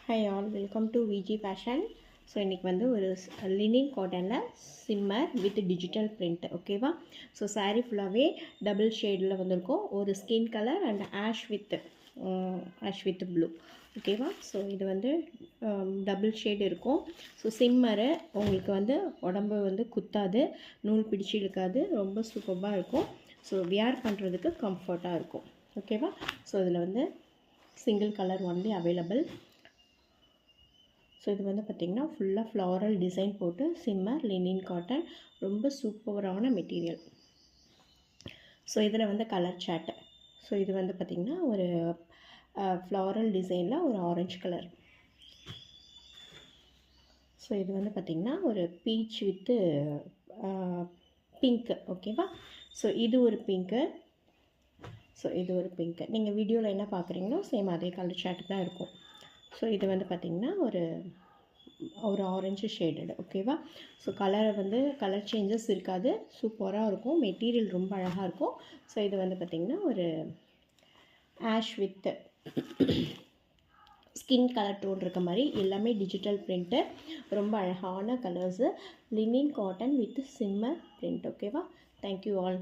Hi all, welcome to VG Fashion. So இன்றைக்கி வந்து ஒரு லினின் காட்டனில் சிம்மர் வித் டிஜிட்டல் பிரிண்ட் ஓகேவா. ஸோ சாரீ ஃபுல்லாகவே டபுள் ஷேடில் வந்திருக்கும். ஒரு skin colour and ash with blue ஓகேவா. ஸோ இது வந்து டபுள் ஷேடு இருக்கும். ஸோ சிம்மரு உங்களுக்கு வந்து உடம்பு வந்து குத்தாது, நூல் பிடிச்சி இழுக்காது, ரொம்ப சூப்பராக இருக்கும். ஸோ வியர் பண்ணுறதுக்கு கம்ஃபர்ட்டாக இருக்கும் ஓகேவா. ஸோ இதில் வந்து single colour only available. So இது வந்து பார்த்திங்கன்னா ஃபுல்லாக ஃப்ளாரல் டிசைன் போட்டு சிம்மர் லினின் காட்டன், ரொம்ப சூப்பரான மெட்டீரியல். ஸோ இதில் வந்து கலர் சார்ட்டு. ஸோ இது வந்து பார்த்திங்கன்னா ஒரு ஃப்ளாரல் டிசைனில் ஒரு ஆரஞ்சு கலர். ஸோ இது வந்து பார்த்திங்கன்னா ஒரு பீச் வித்து பிங்க்கு ஓகேவா. ஸோ இது ஒரு பிங்க்கு. ஸோ இது ஒரு பிங்க்கு. நீங்கள் வீடியோவில் என்ன பார்க்குறீங்களோ சேம் அதே கலர் சார்ட்டு தான் இருக்கும். ஸோ இது வந்து பார்த்திங்கன்னா ஒரு ஆரஞ்சு ஷேடடு ஓகேவா. ஸோ கலர் சேஞ்சஸ் இருக்காது, சூப்பராக இருக்கும். மெட்டீரியல் ரொம்ப அழகாக இருக்கும். ஸோ இது வந்து பார்த்திங்கன்னா ஒரு ash with skin colour tone இருக்க மாதிரி எல்லாமே டிஜிட்டல் பிரிண்ட்டு, ரொம்ப அழகான colours, linen cotton with shimmer print ஓகேவா. Thank you all.